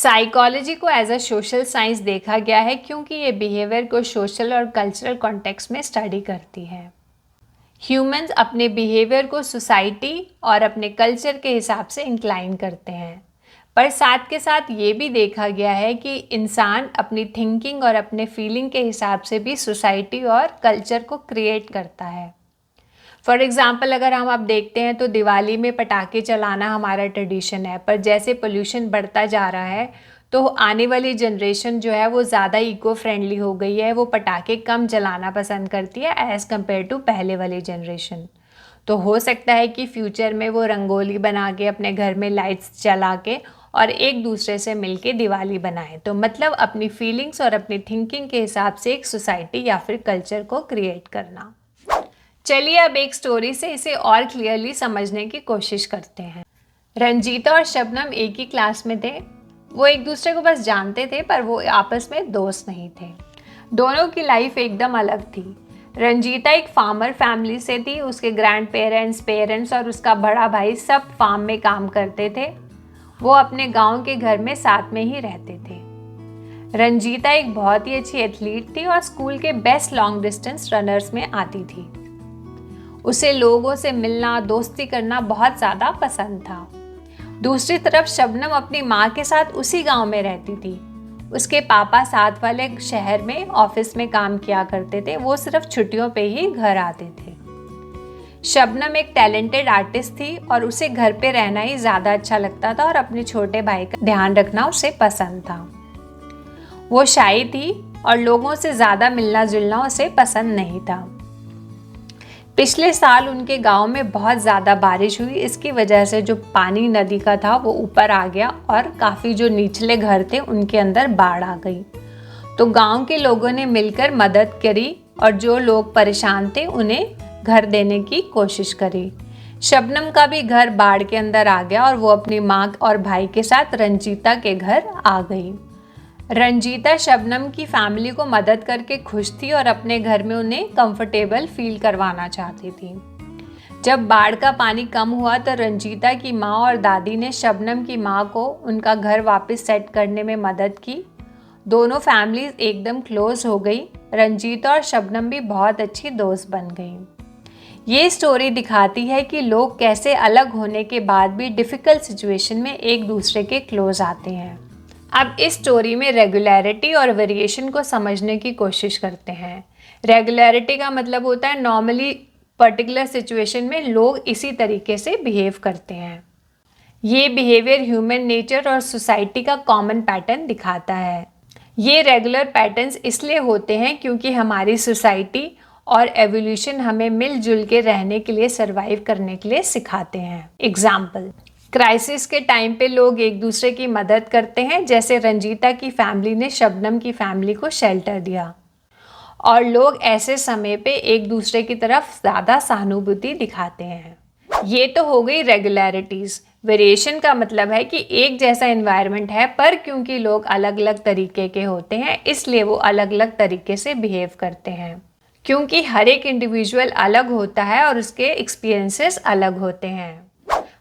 Psychology को as a social science देखा गया है क्योंकि ये बिहेवियर को सोशल और कल्चरल कॉन्टेक्स्ट में स्टडी करती है। ह्यूमंस अपने बिहेवियर को सोसाइटी और अपने कल्चर के हिसाब से इंक्लाइन करते हैं, पर साथ के साथ ये भी देखा गया है कि इंसान अपनी थिंकिंग और अपने फीलिंग के हिसाब से भी सोसाइटी और कल्चर को क्रिएट करता है। फॉर एग्ज़ाम्पल अगर हम अब देखते हैं तो दिवाली में पटाखे चलाना हमारा ट्रेडिशन है, पर जैसे पोल्यूशन बढ़ता जा रहा है तो आने वाली जनरेशन जो है वो ज़्यादा इको फ्रेंडली हो गई है, वो पटाखे कम जलाना पसंद करती है एज़ कम्पेयर टू पहले वाली जनरेशन। तो हो सकता है कि फ्यूचर में वो रंगोली बना के अपने घर में लाइट्स जला के और एक दूसरे से मिलके दिवाली बनाए। तो मतलब अपनी फीलिंग्स और अपनी थिंकिंग के हिसाब से एक सोसाइटी या फिर कल्चर को क्रिएट करना। चलिए अब एक स्टोरी से इसे और क्लियरली समझने की कोशिश करते हैं। रंजीता और शबनम एक ही क्लास में थे। वो एक दूसरे को बस जानते थे, पर वो आपस में दोस्त नहीं थे। दोनों की लाइफ एकदम अलग थी। रंजीता एक फार्मर फैमिली से थी। उसके ग्रैंड पेरेंट्स, पेरेंट्स और उसका बड़ा भाई सब फार्म में काम करते थे। वो अपने गांव के घर में साथ में ही रहते थे। रंजीता एक बहुत ही अच्छी एथलीट थी और स्कूल के बेस्ट लॉन्ग डिस्टेंस रनर्स में आती थी। उसे लोगों से मिलना, दोस्ती करना बहुत ज़्यादा पसंद था। दूसरी तरफ शबनम अपनी माँ के साथ उसी गांव में रहती थी। उसके पापा साथ वाले शहर में ऑफिस में काम किया करते थे। वो सिर्फ छुट्टियों पे ही घर आते थे। शबनम एक टैलेंटेड आर्टिस्ट थी और उसे घर पे रहना ही ज़्यादा अच्छा लगता था और अपने छोटे भाई का ध्यान रखना उसे पसंद था। वो शाई थी और लोगों से ज़्यादा मिलना जुलना उसे पसंद नहीं था। पिछले साल उनके गांव में बहुत ज़्यादा बारिश हुई। इसकी वजह से जो पानी नदी का था वो ऊपर आ गया और काफ़ी जो निचले घर थे उनके अंदर बाढ़ आ गई। तो गांव के लोगों ने मिलकर मदद करी और जो लोग परेशान थे उन्हें घर देने की कोशिश करी। शबनम का भी घर बाढ़ के अंदर आ गया और वो अपनी माँ और भाई के साथ रंजीता के घर आ गई। रंजीता शबनम की फैमिली को मदद करके खुश थी और अपने घर में उन्हें कंफर्टेबल फील करवाना चाहती थी। जब बाढ़ का पानी कम हुआ तो रंजीता की माँ और दादी ने शबनम की माँ को उनका घर वापस सेट करने में मदद की। दोनों फैमिलीज एकदम क्लोज हो गई। रंजीता और शबनम भी बहुत अच्छी दोस्त बन गई। ये स्टोरी दिखाती है कि लोग कैसे अलग होने के बाद भी डिफ़िकल्ट सिचुएशन में एक दूसरे के क्लोज आते हैं। अब इस स्टोरी में रेगुलरिटी और वेरिएशन को समझने की कोशिश करते हैं। रेगुलरिटी का मतलब होता है नॉर्मली पर्टिकुलर सिचुएशन में लोग इसी तरीके से बिहेव करते हैं। ये बिहेवियर ह्यूमन नेचर और सोसाइटी का कॉमन पैटर्न दिखाता है। ये रेगुलर पैटर्न्स इसलिए होते हैं क्योंकि हमारी सोसाइटी और एवोल्यूशन हमें मिलजुल के रहने के लिए, सर्वाइव करने के लिए सिखाते हैं। एग्जाम्पल, क्राइसिस के टाइम पे लोग एक दूसरे की मदद करते हैं, जैसे रंजीता की फैमिली ने शबनम की फैमिली को शेल्टर दिया। और लोग ऐसे समय पे एक दूसरे की तरफ ज़्यादा सहानुभूति दिखाते हैं। ये तो हो गई रेगुलरिटीज़। वेरिएशन का मतलब है कि एक जैसा एनवायरनमेंट है, पर क्योंकि लोग अलग अलग तरीके के होते हैं इसलिए वो अलग अलग तरीके से बिहेव करते हैं। क्योंकि हर एक इंडिविजुअल अलग होता है और उसके एक्सपीरियंसेस अलग होते हैं।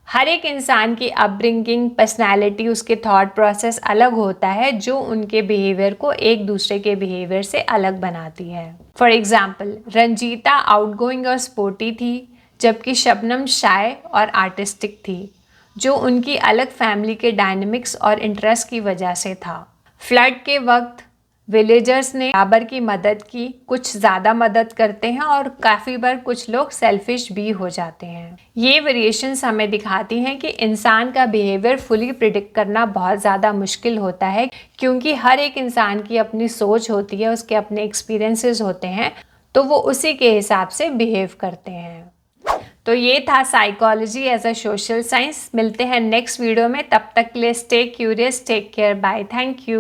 हर एक इंसान की अपब्रिंगिंग, पर्सनैलिटी, उसके थॉट प्रोसेस अलग होता है, जो उनके बिहेवियर को एक दूसरे के बिहेवियर से अलग बनाती है। फॉर एग्जाम्पल, रंजीता आउटगोइंग और स्पोर्टी थी, जबकि शबनम शाय और आर्टिस्टिक थी, जो उनकी अलग फैमिली के डायनेमिक्स और इंटरेस्ट की वजह से था। फ्लड के वक्त विलेजर्स ने बराबर की मदद की, कुछ ज़्यादा मदद करते हैं और काफ़ी बार कुछ लोग सेल्फिश भी हो जाते हैं। ये वेरिएशंस हमें दिखाती हैं कि इंसान का बिहेवियर फुली प्रिडिक्ट करना बहुत ज़्यादा मुश्किल होता है, क्योंकि हर एक इंसान की अपनी सोच होती है, उसके अपने एक्सपीरियंसेस होते हैं, तो वो उसी के हिसाब से बिहेव करते हैं। तो ये था psychology as a social science. मिलते हैं नेक्स्ट वीडियो में, तब तक के लिए stay curious, take care, bye, thank you.